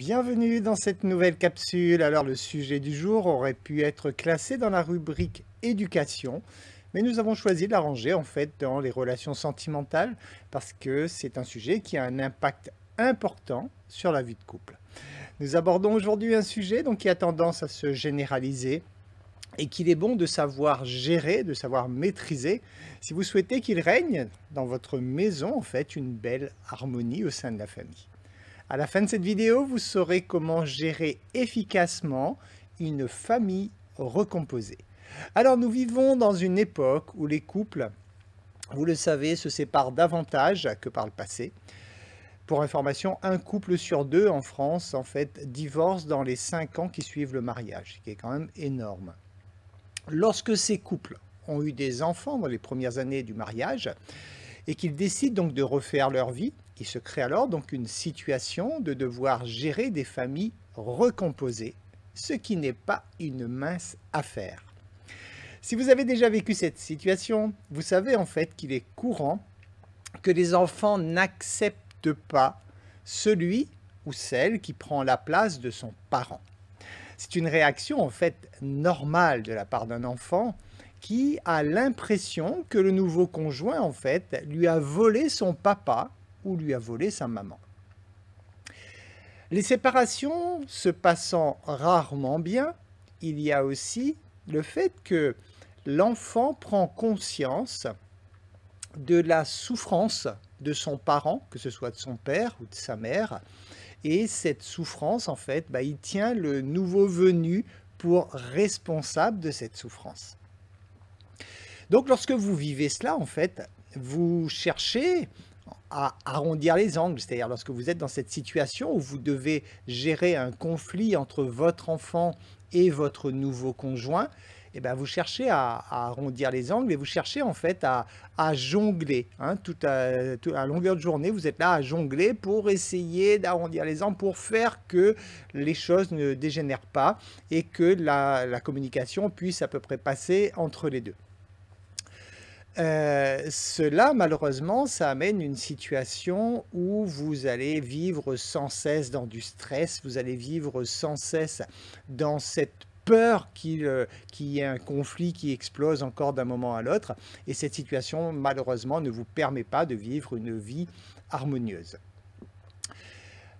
Bienvenue dans cette nouvelle capsule. Alors le sujet du jour aurait pu être classé dans la rubrique éducation, mais nous avons choisi de l'arranger en fait dans les relations sentimentales parce que c'est un sujet qui a un impact important sur la vie de couple. Nous abordons aujourd'hui un sujet qui a tendance à se généraliser et qu'il est bon de savoir gérer, de savoir maîtriser si vous souhaitez qu'il règne dans votre maison en fait une belle harmonie au sein de la famille. À la fin de cette vidéo, vous saurez comment gérer efficacement une famille recomposée. Alors nous vivons dans une époque où les couples, vous le savez, se séparent davantage que par le passé. Pour information, un couple sur deux en France, en fait, divorce dans les 5 ans qui suivent le mariage, ce qui est quand même énorme. Lorsque ces couples ont eu des enfants dans les premières années du mariage et qu'ils décident donc de refaire leur vie, il se crée alors donc une situation de devoir gérer des familles recomposées, ce qui n'est pas une mince affaire. Si vous avez déjà vécu cette situation, vous savez en fait qu'il est courant que les enfants n'acceptent pas celui ou celle qui prend la place de son parent. C'est une réaction en fait normale de la part d'un enfant qui a l'impression que le nouveau conjoint en fait lui a volé son papa ou lui a volé sa maman. Les séparations se passant rarement bien, il y a aussi le fait que l'enfant prend conscience de la souffrance de son parent, que ce soit de son père ou de sa mère, et cette souffrance, en fait, il tient le nouveau venu pour responsable de cette souffrance. Donc, lorsque vous vivez cela, en fait, vous cherchez à arrondir les angles, c'est-à-dire lorsque vous êtes dans cette situation où vous devez gérer un conflit entre votre enfant et votre nouveau conjoint, vous cherchez à arrondir les angles et vous cherchez en fait à jongler. Toute à longueur de journée, vous êtes là à jongler pour essayer d'arrondir les angles, pour faire que les choses ne dégénèrent pas et que la communication puisse à peu près passer entre les deux. Cela, malheureusement, ça amène une situation où vous allez vivre sans cesse dans du stress, vous allez vivre sans cesse dans cette peur qu'il y ait un conflit qui explose encore d'un moment à l'autre. Et cette situation, malheureusement, ne vous permet pas de vivre une vie harmonieuse.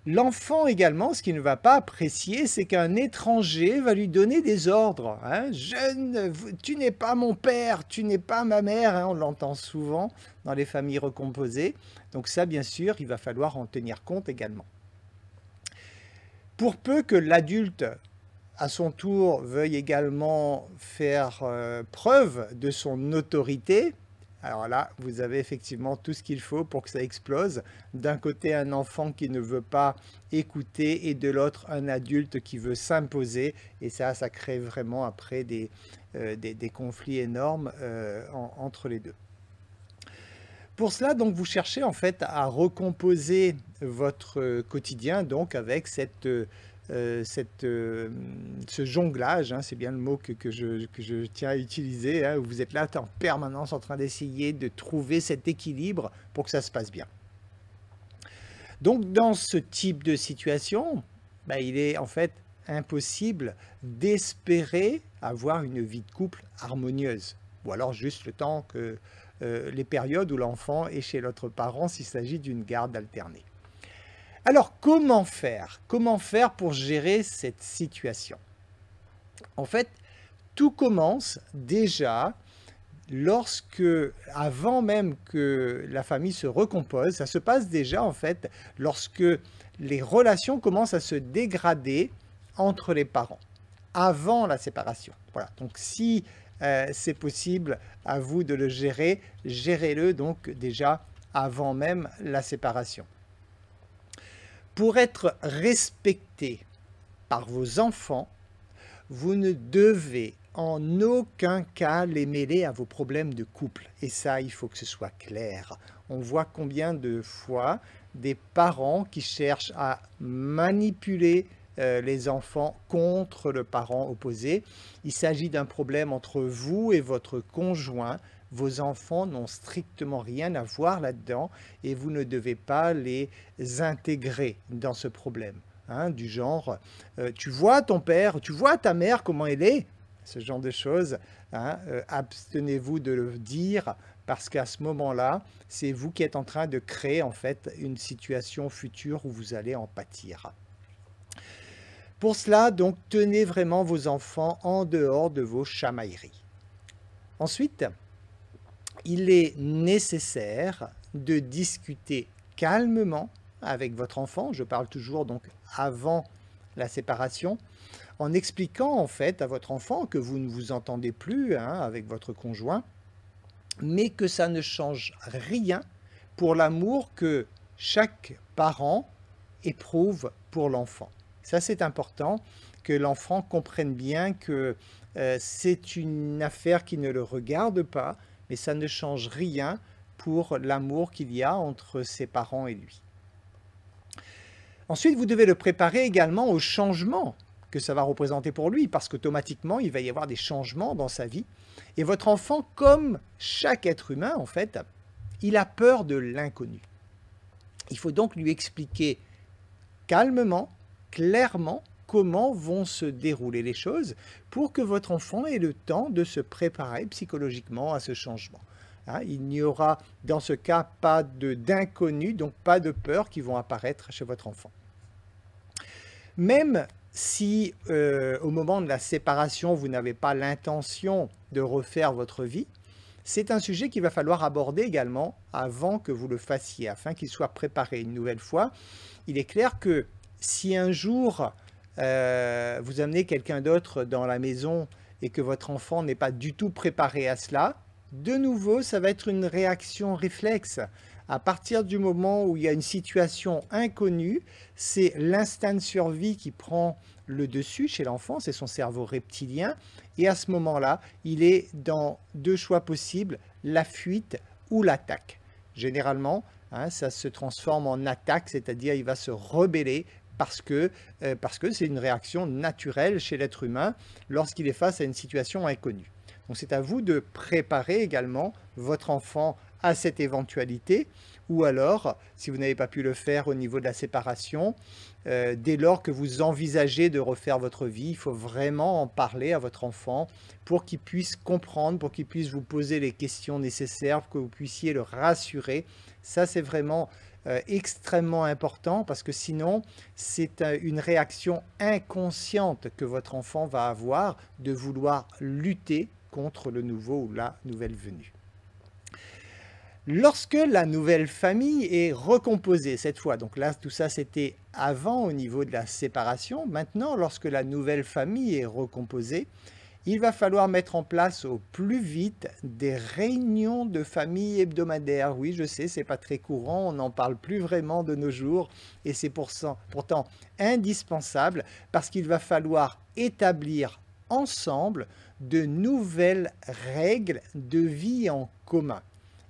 L'enfant également, ce qu'il ne va pas apprécier, c'est qu'un étranger va lui donner des ordres. Jeune, tu n'es pas mon père, tu n'es pas ma mère. On l'entend souvent dans les familles recomposées. Donc ça, bien sûr, il va falloir en tenir compte également. Pour peu que l'adulte, à son tour, veuille également faire preuve de son autorité, alors là, vous avez effectivement tout ce qu'il faut pour que ça explose. D'un côté, un enfant qui ne veut pas écouter et de l'autre, un adulte qui veut s'imposer. Et ça crée vraiment après des conflits énormes entre les deux. Pour cela, donc, vous cherchez en fait à recomposer votre quotidien donc avec ce jonglage, c'est bien le mot que je tiens à utiliser, où vous êtes là en permanence en train d'essayer de trouver cet équilibre pour que ça se passe bien. Donc dans ce type de situation, il est en fait impossible d'espérer avoir une vie de couple harmonieuse, ou alors juste le temps que les périodes où l'enfant est chez l'autre parent s'il s'agit d'une garde alternée. Alors, comment faire? Comment faire pour gérer cette situation? En fait, tout commence déjà avant même que la famille se recompose, ça se passe déjà en fait lorsque les relations commencent à se dégrader entre les parents, avant la séparation. Voilà, donc si c'est possible à vous de le gérer, gérez-le donc déjà avant même la séparation. Pour être respecté par vos enfants, vous ne devez en aucun cas les mêler à vos problèmes de couple. Et ça, il faut que ce soit clair. On voit combien de fois des parents qui cherchent à manipuler les enfants contre le parent opposé. Il s'agit d'un problème entre vous et votre conjoint. Vos enfants n'ont strictement rien à voir là-dedans et vous ne devez pas les intégrer dans ce problème. hein, du genre tu vois ton père, tu vois ta mère, comment elle est? Ce genre de choses, hein, abstenez-vous de le dire parce qu'à ce moment-là, c'est vous qui êtes en train de créer en fait une situation future où vous allez en pâtir. Pour cela, donc, tenez vraiment vos enfants en dehors de vos chamailleries. Ensuite, il est nécessaire de discuter calmement avec votre enfant, je parle toujours donc avant la séparation, en expliquant en fait à votre enfant que vous ne vous entendez plus hein, avec votre conjoint, mais que ça ne change rien pour l'amour que chaque parent éprouve pour l'enfant. Ça, c'est important que l'enfant comprenne bien que c'est une affaire qui ne le regarde pas, mais ça ne change rien pour l'amour qu'il y a entre ses parents et lui. Ensuite, vous devez le préparer également au changement que ça va représenter pour lui, parce qu'automatiquement, il va y avoir des changements dans sa vie. Et votre enfant, comme chaque être humain, en fait, il a peur de l'inconnu. Il faut donc lui expliquer calmement, clairement, comment vont se dérouler les choses pour que votre enfant ait le temps de se préparer psychologiquement à ce changement. Hein, il n'y aura dans ce cas pas d'inconnu, donc pas de peur qui vont apparaître chez votre enfant. Même si au moment de la séparation, vous n'avez pas l'intention de refaire votre vie, c'est un sujet qu'il va falloir aborder également avant que vous le fassiez, afin qu'il soit préparé une nouvelle fois. Il est clair que si un jour vous amenez quelqu'un d'autre dans la maison et que votre enfant n'est pas du tout préparé à cela, de nouveau, ça va être une réaction réflexe. À partir du moment où il y a une situation inconnue, c'est l'instinct de survie qui prend le dessus chez l'enfant, c'est son cerveau reptilien. Et à ce moment-là, il est dans deux choix possibles, la fuite ou l'attaque. Généralement, hein, ça se transforme en attaque, c'est-à-dire il va se rebeller parce que c'est une réaction naturelle chez l'être humain lorsqu'il est face à une situation inconnue. Donc c'est à vous de préparer également votre enfant à cette éventualité, ou alors, si vous n'avez pas pu le faire au niveau de la séparation, dès lors que vous envisagez de refaire votre vie, il faut vraiment en parler à votre enfant pour qu'il puisse comprendre, pour qu'il puisse vous poser les questions nécessaires, pour que vous puissiez le rassurer. Ça, c'est vraiment extrêmement important parce que sinon, c'est une réaction inconsciente que votre enfant va avoir de vouloir lutter contre le nouveau ou la nouvelle venue. Lorsque la nouvelle famille est recomposée, cette fois, donc là tout ça c'était avant au niveau de la séparation, maintenant lorsque la nouvelle famille est recomposée, il va falloir mettre en place au plus vite des réunions de famille hebdomadaires. Oui, je sais, c'est pas très courant, on n'en parle plus vraiment de nos jours et c'est pourtant indispensable parce qu'il va falloir établir ensemble de nouvelles règles de vie en commun.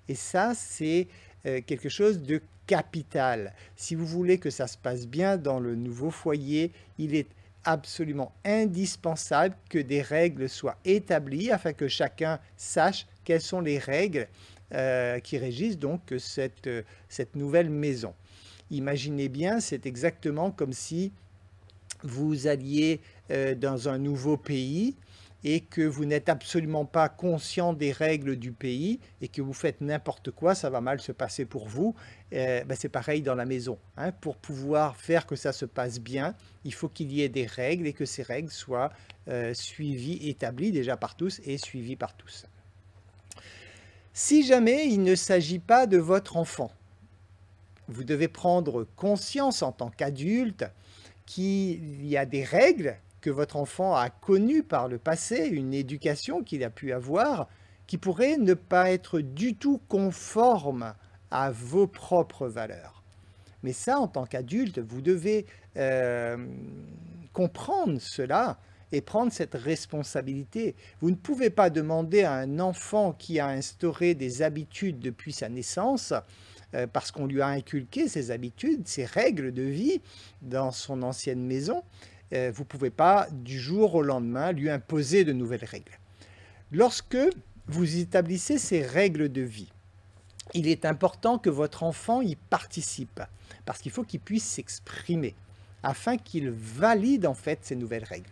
Et ça, c'est quelque chose de capital. Si vous voulez que ça se passe bien dans le nouveau foyer, il est absolument indispensable que des règles soient établies afin que chacun sache quelles sont les règles qui régissent donc cette nouvelle maison. Imaginez bien, c'est exactement comme si vous alliez dans un nouveau pays et que vous n'êtes absolument pas conscient des règles du pays et que vous faites n'importe quoi, ça va mal se passer pour vous. C'est pareil dans la maison. Hein. Pour pouvoir faire que ça se passe bien, il faut qu'il y ait des règles et que ces règles soient suivies, établies déjà par tous et suivies par tous. Si jamais il ne s'agit pas de votre enfant, vous devez prendre conscience en tant qu'adulte qu'il y a des règles que votre enfant a connu par le passé, une éducation qu'il a pu avoir, qui pourrait ne pas être du tout conforme à vos propres valeurs. Mais ça, en tant qu'adulte, vous devez comprendre cela et prendre cette responsabilité. Vous ne pouvez pas demander à un enfant qui a instauré des habitudes depuis sa naissance, parce qu'on lui a inculqué ces habitudes, ces règles de vie dans son ancienne maison, vous ne pouvez pas du jour au lendemain lui imposer de nouvelles règles. Lorsque vous établissez ces règles de vie, il est important que votre enfant y participe, parce qu'il faut qu'il puisse s'exprimer. afin qu'il valide en fait ces nouvelles règles.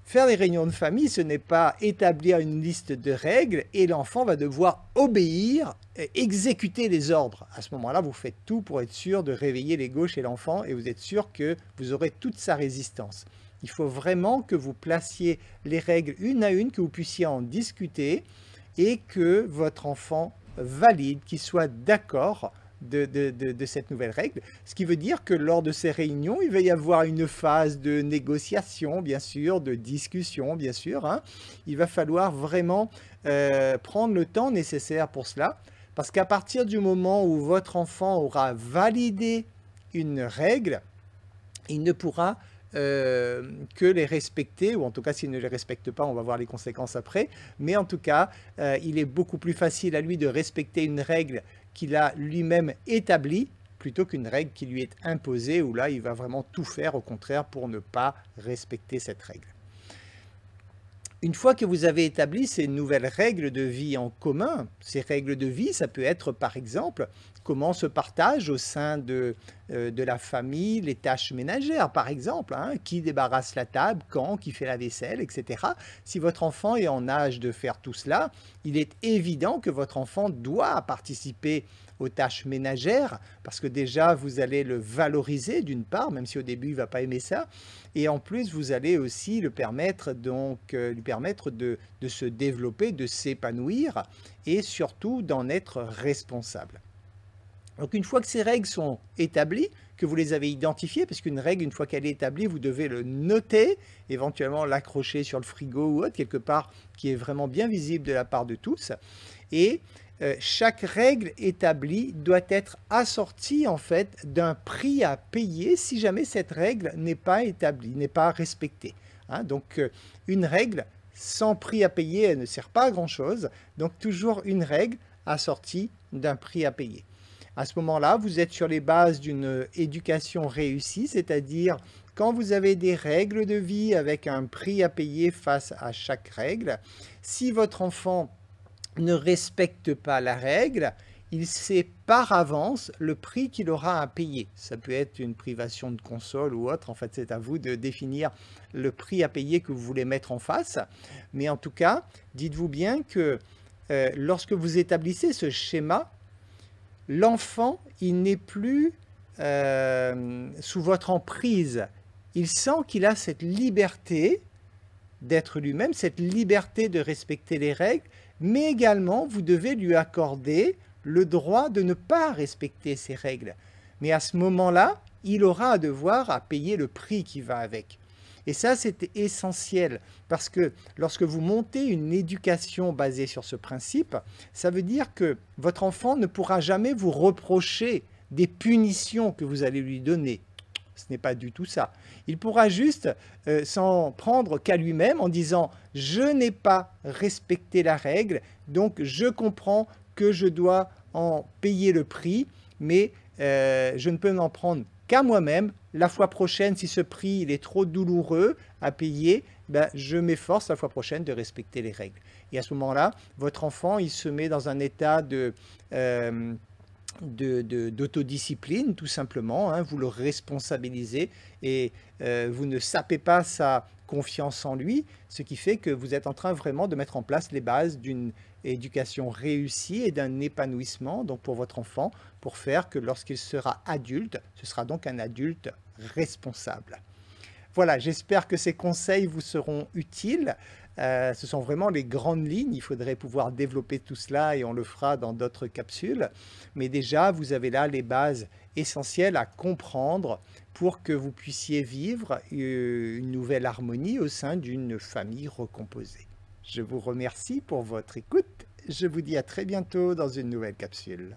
Faire des réunions de famille, ce n'est pas établir une liste de règles et l'enfant va devoir obéir, exécuter les ordres. À ce moment-là, vous faites tout pour être sûr de réveiller l'ego chez l'enfant et vous êtes sûr que vous aurez toute sa résistance. Il faut vraiment que vous placiez les règles une à une, que vous puissiez en discuter et que votre enfant valide, qu'il soit d'accord de cette nouvelle règle, ce qui veut dire que lors de ces réunions, il va y avoir une phase de négociation, bien sûr, de discussion, bien sûr, hein. Il va falloir vraiment prendre le temps nécessaire pour cela, parce qu'à partir du moment où votre enfant aura validé une règle, il ne pourra que les respecter, ou en tout cas s'il ne les respecte pas, on va voir les conséquences après, mais en tout cas, il est beaucoup plus facile à lui de respecter une règle qu'il a lui-même établie, plutôt qu'une règle qui lui est imposée, où là, il va vraiment tout faire, au contraire, pour ne pas respecter cette règle. Une fois que vous avez établi ces nouvelles règles de vie en commun, ces règles de vie, ça peut être par exemple comment se partagent au sein de la famille les tâches ménagères, par exemple, hein, qui débarrasse la table, quand, qui fait la vaisselle, etc. Si votre enfant est en âge de faire tout cela, il est évident que votre enfant doit participer aux tâches ménagères, parce que déjà vous allez le valoriser d'une part, même si au début il ne va pas aimer ça, et en plus vous allez aussi le permettre, lui permettre de se développer, de s'épanouir, et surtout d'en être responsable. Donc une fois que ces règles sont établies, que vous les avez identifiées, parce qu'une règle, une fois qu'elle est établie, vous devez le noter, éventuellement l'accrocher sur le frigo ou autre, quelque part qui est vraiment bien visible de la part de tous, et chaque règle établie doit être assortie en fait d'un prix à payer si jamais cette règle n'est pas établie, n'est pas respectée. Hein, donc une règle sans prix à payer, elle ne sert pas à grand chose, donc toujours une règle assortie d'un prix à payer. À ce moment-là, vous êtes sur les bases d'une éducation réussie, c'est-à-dire quand vous avez des règles de vie avec un prix à payer face à chaque règle, si votre enfant ne respecte pas la règle, il sait par avance le prix qu'il aura à payer. Ça peut être une privation de console ou autre, en fait c'est à vous de définir le prix à payer que vous voulez mettre en face. Mais en tout cas, dites-vous bien que lorsque vous établissez ce schéma, l'enfant, il n'est plus sous votre emprise. Il sent qu'il a cette liberté d'être lui-même, cette liberté de respecter les règles, mais également, vous devez lui accorder le droit de ne pas respecter ces règles. Mais à ce moment-là, il aura à devoir à payer le prix qui va avec. Et ça, c'est essentiel, parce que lorsque vous montez une éducation basée sur ce principe, ça veut dire que votre enfant ne pourra jamais vous reprocher des punitions que vous allez lui donner. Ce n'est pas du tout ça. Il pourra juste s'en prendre qu'à lui-même en disant « je n'ai pas respecté la règle, donc je comprends que je dois en payer le prix, mais je ne peux m'en prendre qu'à moi-même. La fois prochaine, si ce prix il est trop douloureux à payer, ben, je m'efforce la fois prochaine de respecter les règles. » Et à ce moment-là, votre enfant, il se met dans un état d'autodiscipline, tout simplement, hein, vous le responsabilisez et vous ne sapez pas sa confiance en lui, ce qui fait que vous êtes en train vraiment de mettre en place les bases d'une éducation réussie et d'un épanouissement donc pour votre enfant, pour faire que lorsqu'il sera adulte, ce sera donc un adulte responsable. Voilà, j'espère que ces conseils vous seront utiles. Ce sont vraiment les grandes lignes, il faudrait pouvoir développer tout cela et on le fera dans d'autres capsules. Mais déjà, vous avez là les bases essentielles à comprendre pour que vous puissiez vivre une nouvelle harmonie au sein d'une famille recomposée. Je vous remercie pour votre écoute. Je vous dis à très bientôt dans une nouvelle capsule.